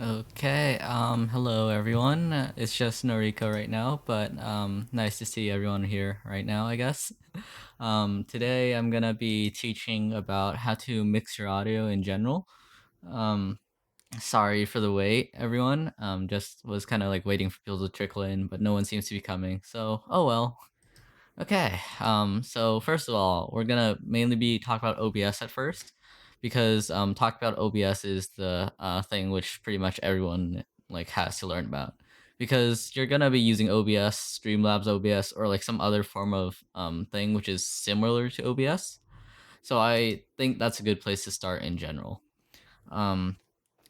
Okay, hello everyone. It's just Noriko right now, but nice to see everyone here right now, I guess. Today I'm gonna be teaching about how to mix your audio in general. Um, Sorry for the wait, everyone. Just was kind of like waiting for people to trickle in, but no one seems to be coming. So, oh well. Okay. So first of all, we're gonna mainly be talking about OBS at first, because talking about OBS is the thing which pretty much everyone like has to learn about, because you're gonna be using OBS, Streamlabs OBS, or like some other form of thing which is similar to OBS. So I think that's a good place to start in general. Um,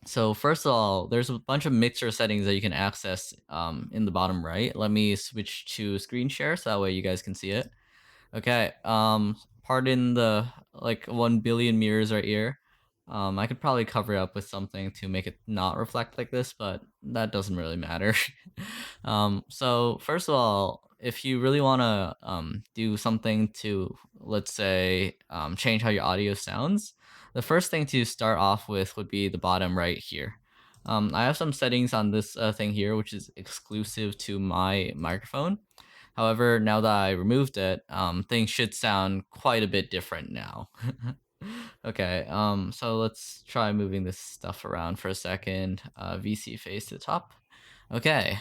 so first of all, there's a bunch of mixer settings that you can access in the bottom right. Let me switch to screen share so that way you guys can see it. Okay, pardon the like 1 billion mirrors right here. I could probably cover it up with something to make it not reflect like this, but that doesn't really matter. So first of all, if you really want to do something to, let's say, change how your audio sounds, the first thing to start off with would be the bottom right here. I have some settings on this thing here, which is exclusive to my microphone. However, now that I removed it, things should sound quite a bit different now. Okay, so let's try moving this stuff around for a second. VC face to the top. Okay,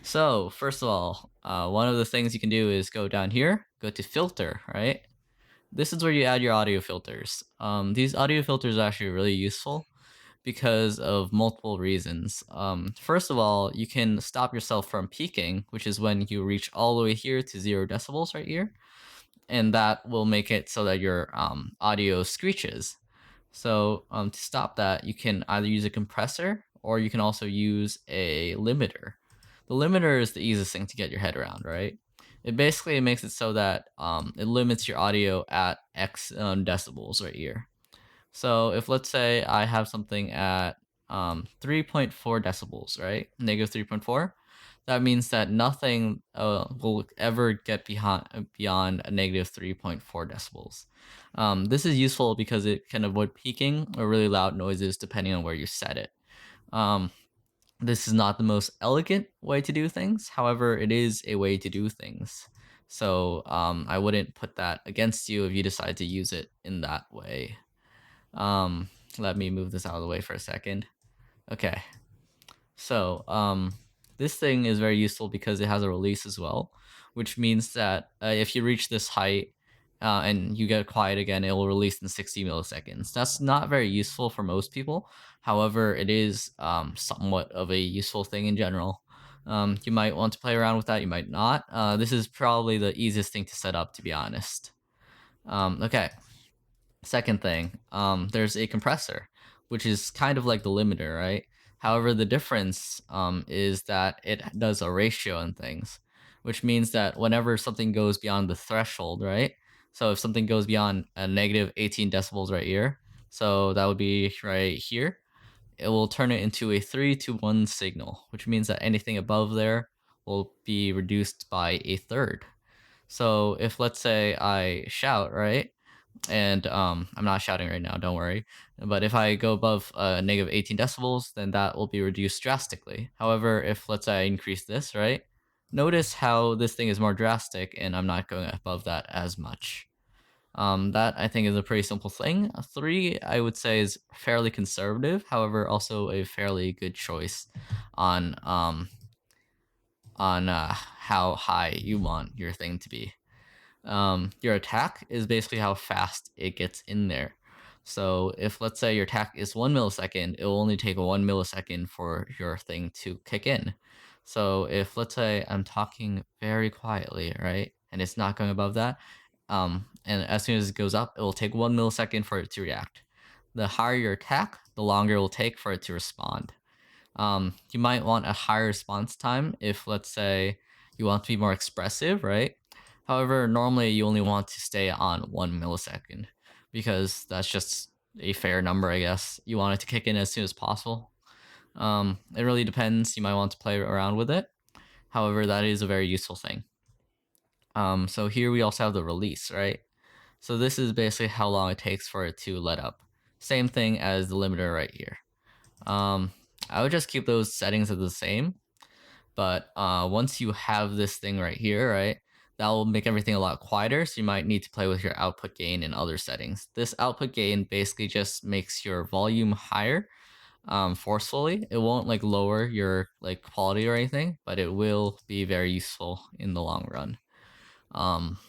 so first of all, one of the things you can do is go down here, go to filter, right? This is where you add your audio filters. These audio filters are actually really useful because of multiple reasons. First of all, you can stop yourself from peaking, which is when you reach all the way here to 0 decibels right here, and that will make it so that your audio screeches. So to stop that, you can either use a compressor or you can also use a limiter. The limiter is the easiest thing to get your head around, right? It basically makes it so that it limits your audio at X decibels right here. So if let's say I have something at 3.4 decibels, right? Negative 3.4. That means that nothing will ever get beyond a negative 3.4 decibels. This is useful because it can avoid peaking or really loud noises depending on where you set it. Um, this is not the most elegant way to do things. However, it is a way to do things. So I wouldn't put that against you if you decide to use it in that way. Um, Let me move this out of the way for a second. Okay. So, this thing is very useful because it has a release as well, which means that if you reach this height and you get quiet again, it will release in 60 milliseconds. That's not very useful for most people. However, it is somewhat of a useful thing in general. You might want to play around with that, you might not. This is probably the easiest thing to set up, to be honest. Okay. Second thing, there's a compressor, which is kind of like the limiter, right? However, the difference is that it does a ratio and things, which means that whenever something goes beyond the threshold, right? So if something goes beyond a negative 18 decibels right here, so that would be right here, it will turn it into a 3 to 1 signal, which means that anything above there will be reduced by a third. So if let's say I shout, right? And I'm not shouting right now, don't worry. But if I go above negative 18 decibels, then that will be reduced drastically. However, if let's say I increase this, right? Notice how this thing is more drastic and I'm not going above that as much. That I think is a pretty simple thing. A 3, I would say, is fairly conservative, however, also a fairly good choice on how high you want your thing to be. Your attack is basically how fast it gets in there. So if let's say your attack is 1 millisecond, it will only take 1 millisecond for your thing to kick in. So if let's say I'm talking very quietly, right, and it's not going above that, and as soon as it goes up, it will take 1 millisecond for it to react. The higher your attack, the longer it will take for it to respond. You might want a higher response time if, let's say, you want to be more expressive, right? However, normally you only want to stay on 1 millisecond because that's just a fair number, I guess. You want it to kick in as soon as possible. It really depends. You might want to play around with it. However, that is a very useful thing. So here we also have the release, right? So this is basically how long it takes for it to let up. Same thing as the limiter right here. Um, I would just keep those settings as the same. But once you have this thing right here, right, that will make everything a lot quieter. So you might need to play with your output gain and other settings. This output gain basically just makes your volume higher forcefully. It won't like lower your like quality or anything, but it will be very useful in the long run. Um,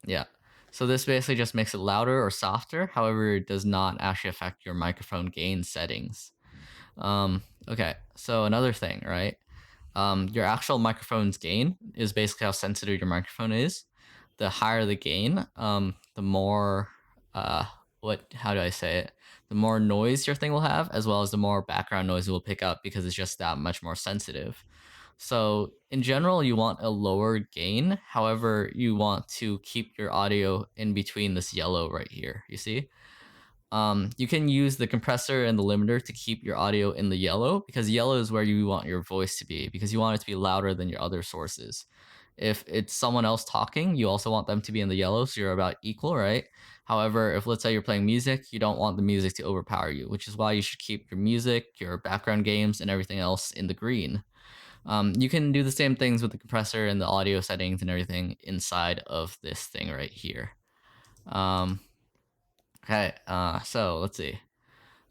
yeah. So this basically just makes it louder or softer. However, it does not actually affect your microphone gain settings. Okay. So another thing, right? Your actual microphone's gain is basically how sensitive your microphone is. The higher the gain, the more how do I say it? The more noise your thing will have, as well as the more background noise it will pick up because it's just that much more sensitive. So in general, you want a lower gain. However, you want to keep your audio in between this yellow right here. You see? You can use the compressor and the limiter to keep your audio in the yellow because yellow is where you want your voice to be because you want it to be louder than your other sources. If it's someone else talking, you also want them to be in the yellow, so you're about equal, right? However, if let's say you're playing music, you don't want the music to overpower you, which is why you should keep your music, your background games, and everything else in the green. You can do the same things with the compressor and the audio settings and everything inside of this thing right here. Um, okay, so let's see.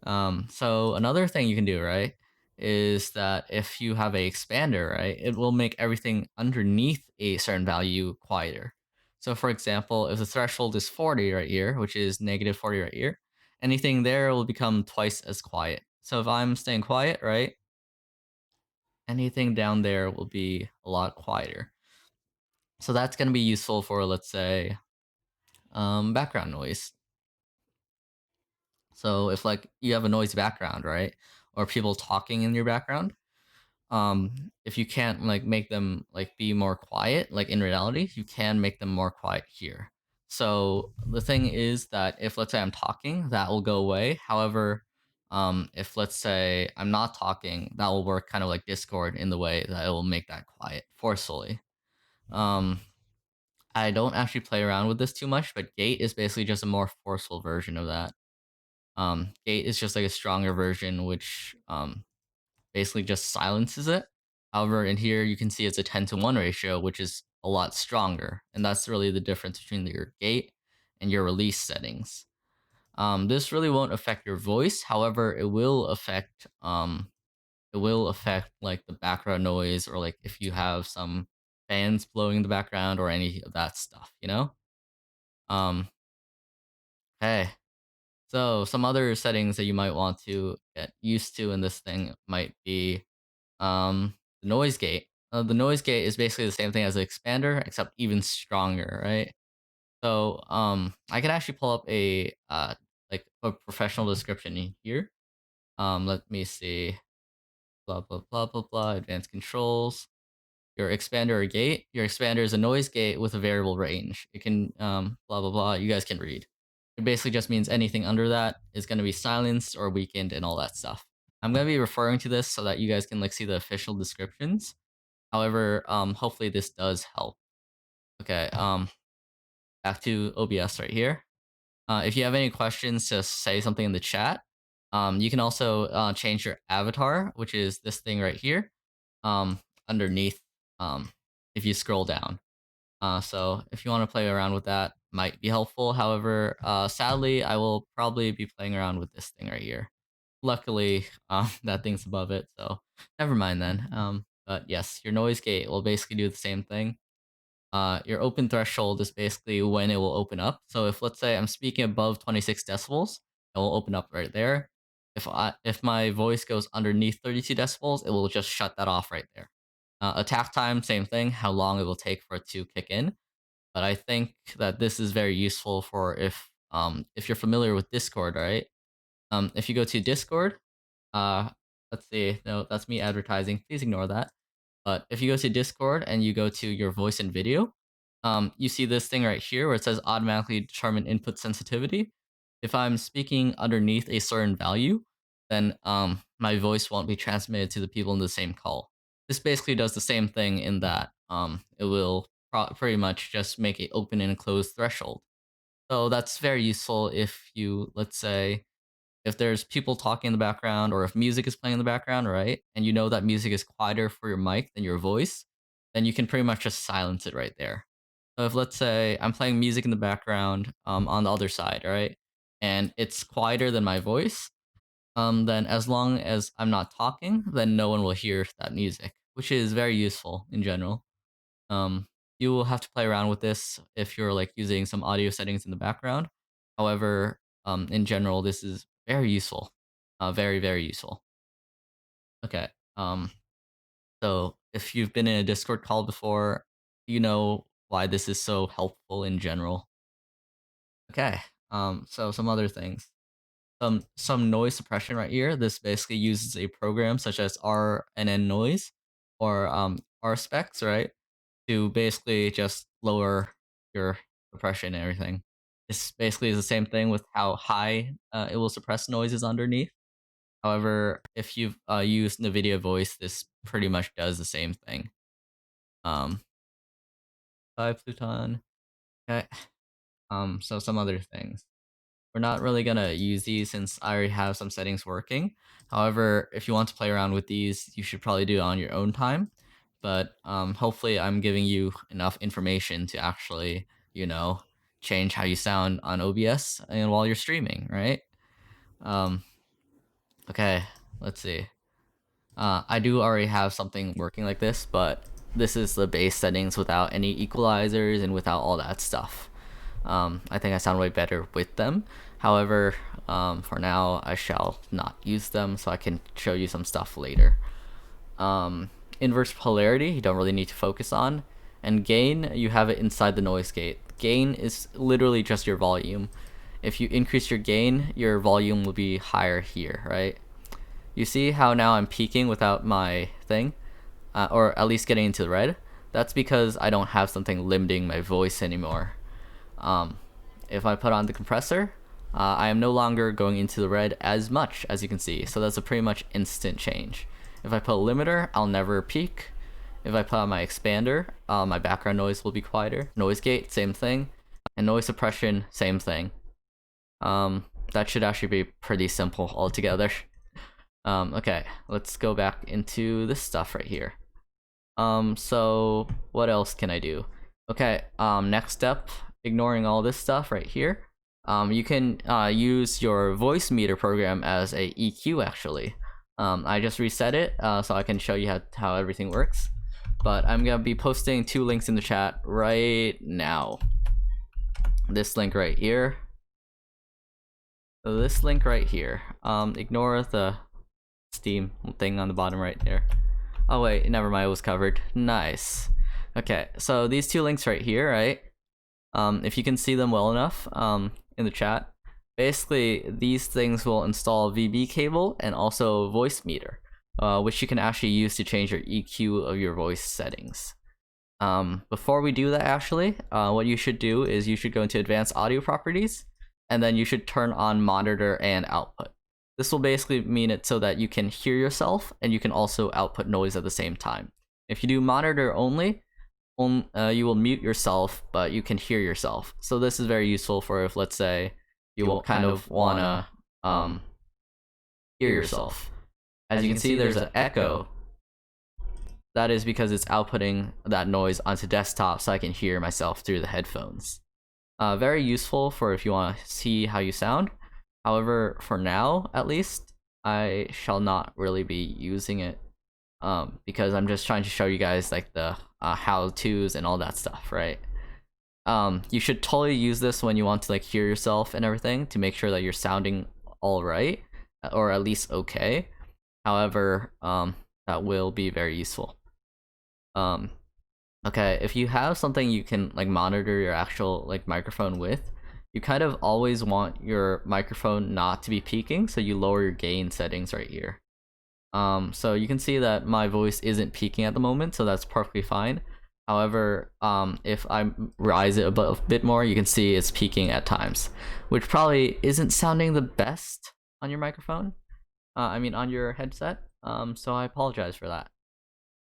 So another thing you can do, right, is that if you have a expander, right, it will make everything underneath a certain value quieter. So for example, if the threshold is 40 right here, which is negative 40 right here, anything there will become twice as quiet. So if I'm staying quiet, right, anything down there will be a lot quieter. So that's going to be useful for, let's say, background noise. So if like you have a noisy background, right, or people talking in your background, if you can't like make them like be more quiet, like in reality you can make them more quiet here. So the thing is that if let's say I'm talking, that will go away. However, if let's say I'm not talking, that will work kind of like Discord in the way that it will make that quiet forcefully. um I don't actually play around with this too much, but gate is basically just a more forceful version of that. Gate is just like a stronger version which basically just silences it. However, in here you can see it's a 10-to-1 ratio, which is a lot stronger. And that's really the difference between your gate and your release settings. This really won't affect your voice. However, it will affect like the background noise or like if you have some fans blowing in the background or any of that stuff, you know? Um, hey. So some other settings that you might want to get used to in this thing might be the noise gate. The noise gate is basically the same thing as the expander, except even stronger, right? So I can actually pull up a like a professional description in here. Let me see. Blah blah blah blah blah. Advanced controls. Your expander or gate. Your expander is a noise gate with a variable range. It can blah blah blah. You guys can read. It basically just means anything under that is going to be silenced or weakened and all that stuff. I'm going to be referring to this so that you guys can like see the official descriptions. However, hopefully this does help. Okay, back to OBS right here. If you have any questions, just say something in the chat. You can also change your avatar, which is this thing right here, um, underneath, if you scroll down. So if you want to play around with that, might be helpful. However, sadly, I will probably be playing around with this thing right here. Luckily, that thing's above it, so never mind then. But yes, your noise gate will basically do the same thing. Your open threshold is basically when it will open up. So if let's say I'm speaking above 26 decibels, it will open up right there. If my voice goes underneath 32 decibels, it will just shut that off right there. Attack time, same thing, how long it will take for it to kick in. But I think that this is very useful for if you're familiar with Discord, right? If you go to Discord, uh, let's see, no, that's me advertising. Please ignore that. But if you go to Discord and you go to your voice and video, you see this thing right here where it says automatically determine input sensitivity. If I'm speaking underneath a certain value, then my voice won't be transmitted to the people in the same call. This basically does the same thing in that it will pretty much just make an open and closed threshold. So that's very useful if you, let's say, if there's people talking in the background or if music is playing in the background, right? And you know that music is quieter for your mic than your voice, then you can pretty much just silence it right there. So if let's say I'm playing music in the background on the other side, right? And it's quieter than my voice, then as long as I'm not talking, then no one will hear that music, which is very useful in general. Um, you will have to play around with this if you're like using some audio settings in the background. However, in general, this is very useful. Very, very useful. Okay. So if you've been in a Discord call before, you know why this is so helpful in general. Okay. So some other things. Some noise suppression right here. This basically uses a program such as RNN noise or RSpecs, right? To basically just lower your suppression and everything. This basically is the same thing with how high it will suppress noises underneath. However, if you've used NVIDIA Voice, this pretty much does the same thing. Um, 5 Pluton. Okay. So some other things. We're not really gonna use these since I already have some settings working. However, if you want to play around with these, you should probably do it on your own time. But hopefully, I'm giving you enough information to actually, you know, change how you sound on OBS and while you're streaming, right? Um, okay, let's see. I do already have something working like this, but this is the base settings without any equalizers and without all that stuff. I think I sound way better with them. However, for now, I shall not use them, so I can show you some stuff later. Inverse polarity, you don't really need to focus on. And gain, you have it inside the noise gate. Gain is literally just your volume. If you increase your gain, your volume will be higher here, right? You see how now I'm peaking without my thing? Or at least getting into the red? That's because I don't have something limiting my voice anymore. Um, if I put on the compressor, I am no longer going into the red as much, as you can see. So that's a pretty much instant change. If I put a limiter, I'll never peak. If I put on my expander, my background noise will be quieter. Noise gate, same thing. And noise suppression, same thing. That should actually be pretty simple altogether. Okay, let's go back into this stuff right here. So what else can I do? Okay, next step, ignoring all this stuff right here. You can use your voicemeeter program as a EQ actually. I just reset it so I can show you how everything works. But I'm gonna be posting 2 links in the chat right now. This link right here. So this link right here. Ignore the Steam thing on the bottom right there. Oh wait, never mind, it was covered. Nice. Okay, so these 2 links right here, right? If you can see them well enough in the chat, basically these things will install VB cable and also voicemeeter, which you can actually use to change your EQ of your voice settings. Before we do that, actually, what you should do is you should go into advanced audio properties, and then you should turn on monitor and output. This will basically mean it so that you can hear yourself and you can also output noise at the same time. If you do monitor only, you will mute yourself, but you can hear yourself. So this is very useful for if, let's say, you will kind of wanna hear yourself. As you can see, there's an echo. That is because it's outputting that noise onto desktop so I can hear myself through the headphones. Very useful for if you want to see how you sound. However, for now, at least, I shall not really be using it because I'm just trying to show you guys like the how-tos and all that stuff, right? You should totally use this when you want to like hear yourself and everything to make sure that you're sounding all right, or at least okay. However, that will be very useful. Okay, if you have something you can like monitor your actual like microphone with, you kind of always want your microphone not to be peaking, so you lower your gain settings right here. So you can see that my voice isn't peaking at the moment, so that's perfectly fine. However, if I rise it a bit more, you can see it's peaking at times, which probably isn't sounding the best on your microphone. I mean on your headset. So I apologize for that.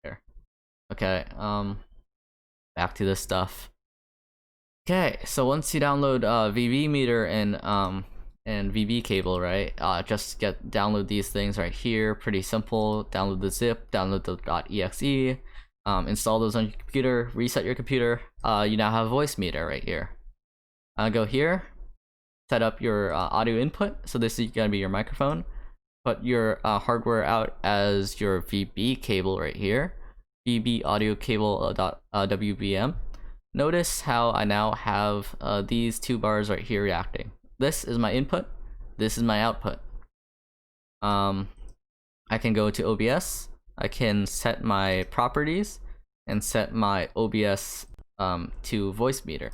Here. Okay, back to this stuff. Okay, so once you download VB meter and and VB cable, right? Just download these things right here. Pretty simple. Download the zip, download the .exe, install those on your computer, reset your computer. You now have a voice meter right here. Go here, set up your audio input. So this is gonna be your microphone. Put your hardware out as your VB cable right here. VB audio cable WBM. Notice how I now have these two bars right here reacting. This is my input. This is my output. I can go to OBS. I can set my properties and set my OBS to voice meter.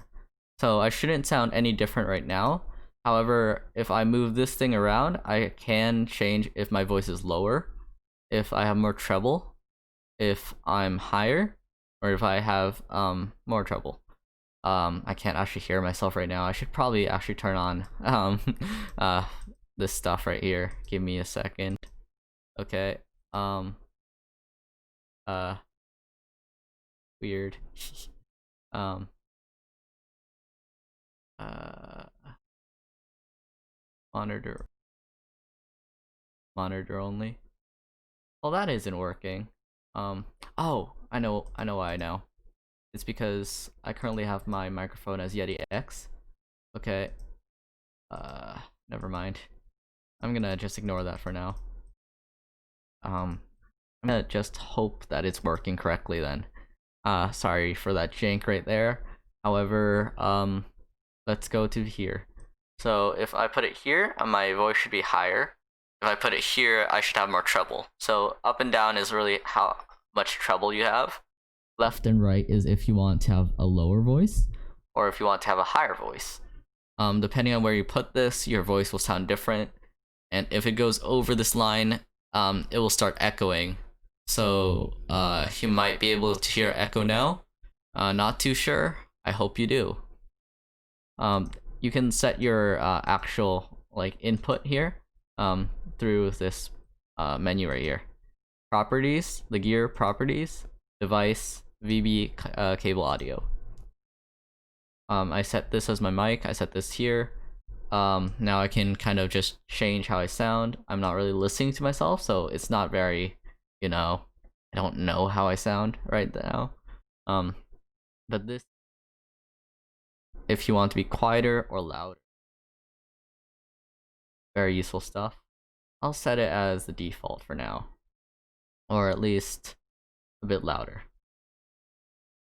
So I shouldn't sound any different right now. However, if I move this thing around, I can change if my voice is lower, if I have more treble, if I'm higher, or if I have more treble. I can't actually hear myself right now. I should probably actually turn on this stuff right here. Give me a second. Okay. Weird. Monitor only. Well, that isn't working. Oh, I know why now. It's because I currently have my microphone as Yeti X. Okay. Never mind. I'm gonna just ignore that for now. I'm gonna just hope that it's working correctly then. Sorry for that jank right there. However, let's go to here. So if I put it here, my voice should be higher. If I put it here, I should have more treble. So up and down is really how much treble you have. Left and right is if you want to have a lower voice, or if you want to have a higher voice. Depending on where you put this, your voice will sound different. And if it goes over this line, it will start echoing. So you might be able to hear echo now. Not too sure. I hope you do. You can set your actual like input here through this menu right here. Properties, the gear properties, device, VB cable audio. I set this as my mic. I set this here. Now I can kind of just change how I sound. I'm not really listening to myself, so it's not very, I don't know how I sound right now. But this, if you want to be quieter or louder, very useful stuff. I'll set it as the default for now, or at least a bit louder.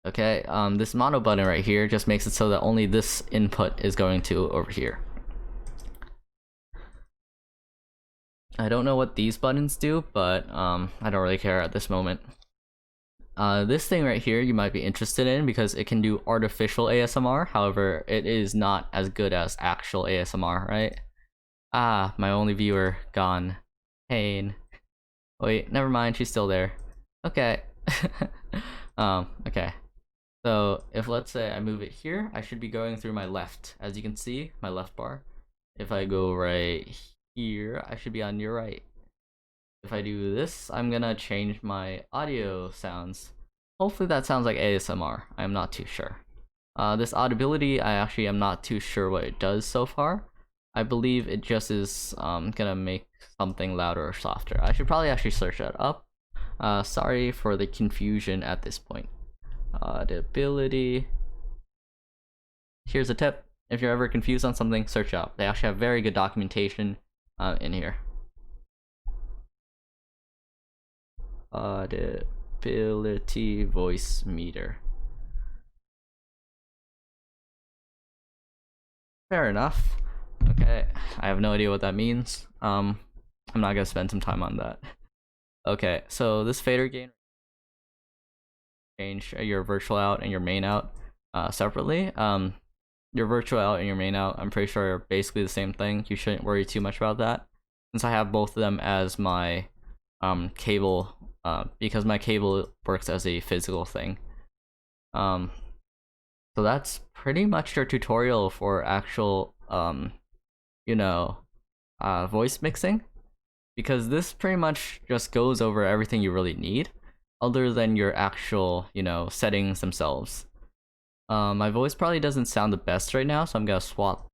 Okay, this mono button right here just makes it so that only this input is going to over here. I don't know what these buttons do, but I don't really care at this moment. This thing right here you might be interested in because it can do artificial ASMR. However, it is not as good as actual ASMR, right? Ah, my only viewer gone. Pain. Wait, never mind, she's still there. Okay. Okay. So if let's say I move it here, I should be going through my left. As you can see, my left bar. If I go right here, I should be on your right. If I do this, I'm gonna change my audio sounds. Hopefully that sounds like ASMR. I'm not too sure. This audibility, I actually am not too sure what it does so far. I believe it just is gonna make something louder or softer. I should probably actually search that up. Sorry for the confusion at this point. Audibility. Here's a tip. If you're ever confused on something, search up. They actually have very good documentation in here. Audibility voice meter. Fair enough. Okay, I have no idea what that means. I'm not gonna spend some time on that. Okay, so this fader gain, change your virtual out and your main out separately. Your virtual out and your main out, I'm pretty sure are basically the same thing. You shouldn't worry too much about that, since I have both of them as my cable, because my cable works as a physical thing. So that's pretty much your tutorial for actual voice mixing, because this pretty much just goes over everything you really need other than your actual settings themselves. My voice probably doesn't sound the best right now, so I'm gonna swap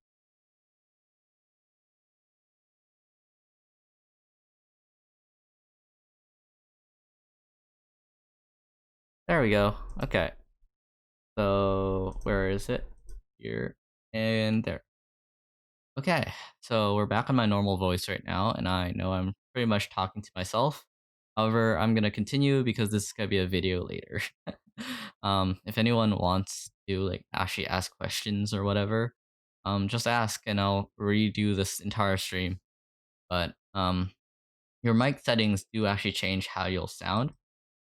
There we go. Okay. So where is it? Here and there. Okay. So we're back on my normal voice right now, and I know I'm pretty much talking to myself. However, I'm gonna continue because this is gonna be a video later. If anyone wants to like actually ask questions or whatever, just ask and I'll redo this entire stream. But your mic settings do actually change how you'll sound.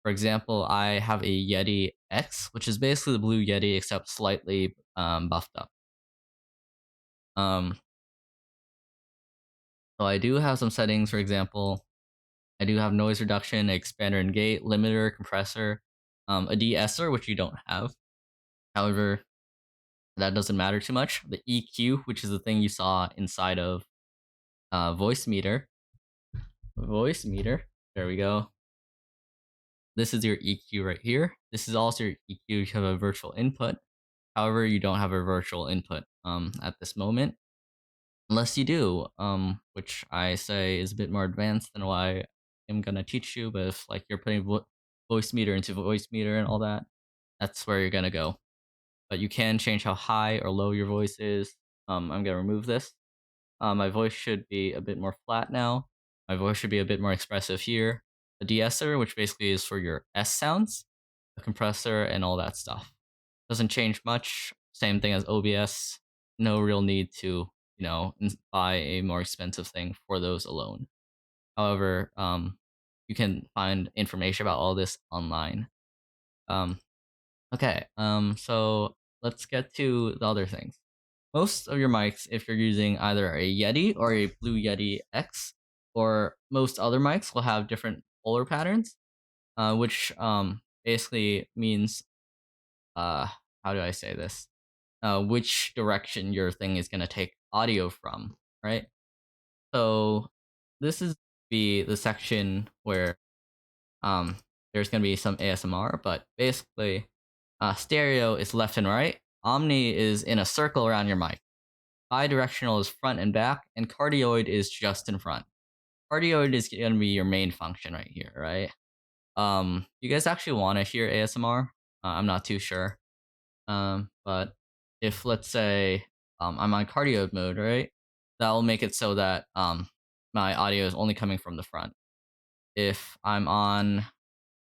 For example, I have a Yeti X, which is basically the Blue Yeti except slightly buffed up. Um, so I do have some settings. For example, I do have noise reduction, expander and gate, limiter, compressor, a de-esser, which you don't have. However, that doesn't matter too much. The EQ, which is the thing you saw inside of voice meter. There we go. This is your EQ right here. This is also your EQ. You have a virtual input. However, you don't have a virtual input at this moment, unless you do, which I say is a bit more advanced than what I'm gonna teach you. But if like you're putting voice meter into voice meter and all that, that's where you're gonna go. But you can change how high or low your voice is. I'm gonna remove this. My voice should be a bit more flat now. My voice should be a bit more expressive here. A de-esser, which basically is for your S sounds, a compressor, and all that stuff. Doesn't change much. Same thing as OBS. No real need to, buy a more expensive thing for those alone. However, you can find information about all this online. Um, okay, so let's get to the other things. Most of your mics, if you're using either a Yeti or a Blue Yeti X, or most other mics, will have different polar patterns, which basically means how do I say this? Which direction your thing is gonna take audio from, right? So this is the section where um there's gonna be some ASMR, but basically stereo is left and right. Omni is in a circle around your mic. Bidirectional is front and back, and cardioid is just in front. Cardioid is gonna be your main function right here, right? You guys actually want to hear ASMR? I'm not too sure. But if let's say I'm on cardio mode, right? That will make it so that my audio is only coming from the front. If I'm on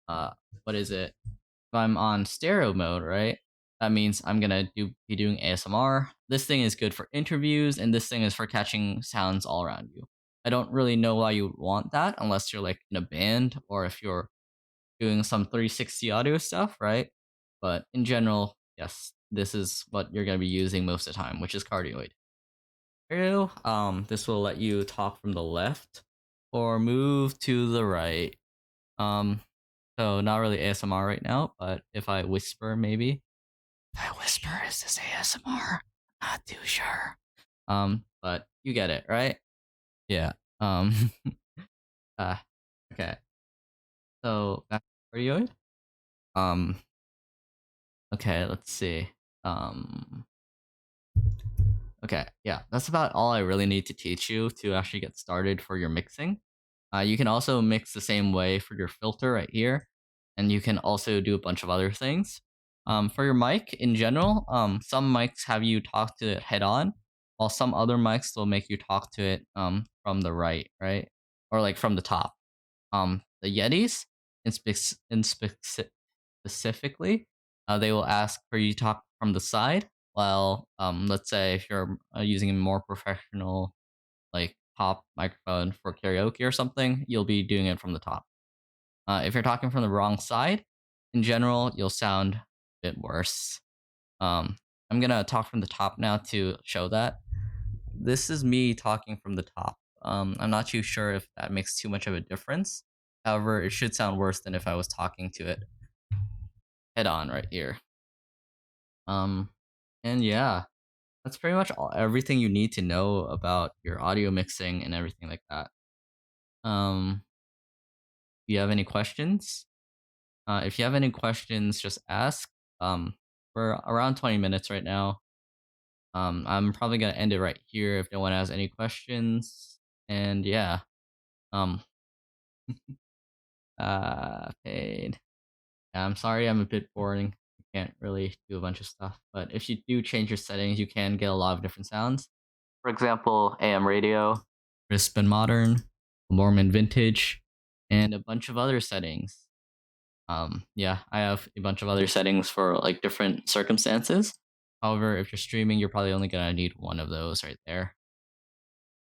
uh what is it? If I'm on stereo mode, right? That means I'm gonna be doing ASMR. This thing is good for interviews, and this thing is for catching sounds all around you. I don't really know why you would want that unless you're like in a band or if you're doing some 360 audio stuff, right? But in general, yes, this is what you're gonna be using most of the time, which is cardioid. This will let you talk from the left or move to the right. Um, so not really ASMR right now, but if I whisper, maybe. If I whisper, is this ASMR? Not too sure. But you get it, right? Yeah. Um. uh, okay. So back to cardioid. Um. Okay. Let's see. Um. Okay, yeah, that's about all I really need to teach you to actually get started for your mixing. You can also mix the same way for your filter right here, and you can also do a bunch of other things. For your mic in general, some mics have you talk to it head on, while some other mics will make you talk to it from the right, or like from the top. The Yetis, specifically, they will ask for you to talk from the side. Well, let's say if you're using a more professional, like top microphone for karaoke or something, you'll be doing it from the top. If you're talking from the wrong side, in general, you'll sound a bit worse. I'm gonna talk from the top now to show that. This is me talking from the top. I'm not too sure if that makes too much of a difference. However, it should sound worse than if I was talking to it head on right here. Um, and yeah, that's pretty much everything you need to know about your audio mixing and everything like that. Um, do you have any questions? If you have any questions, just ask. We're around 20 minutes right now. I'm probably gonna end it right here if no one has any questions. And yeah, um, paid. Yeah, I'm sorry I'm a bit boring. I can't really do a bunch of stuff, but if you do change your settings, you can get a lot of different sounds. For example, AM radio, crisp and modern, Mormon vintage, and a bunch of other settings. Yeah, I have a bunch of other settings for like different circumstances. However, if you're streaming, you're probably only gonna need one of those right there.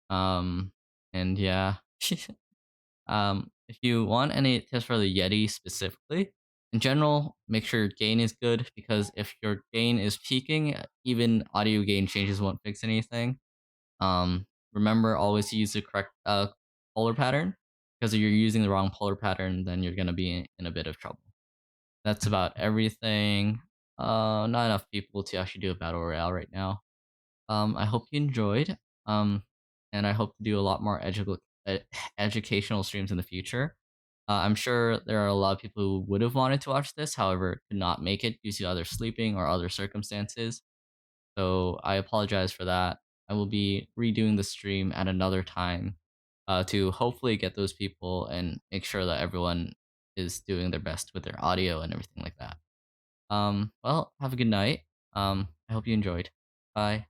Um, and yeah, if you want any tips for the Yeti specifically, in general, make sure your gain is good because if your gain is peaking, even audio gain changes won't fix anything. Remember always to use the correct polar pattern because if you're using the wrong polar pattern, then you're gonna be in a bit of trouble. That's about everything. Not enough people to actually do a battle royale right now. I hope you enjoyed. Um, and I hope to do a lot more educational streams in the future. I'm sure there are a lot of people who would have wanted to watch this, however, could not make it due to either sleeping or other circumstances. So I apologize for that. I will be redoing the stream at another time to hopefully get those people and make sure that everyone is doing their best with their audio and everything like that. Well, have a good night. I hope you enjoyed. Bye.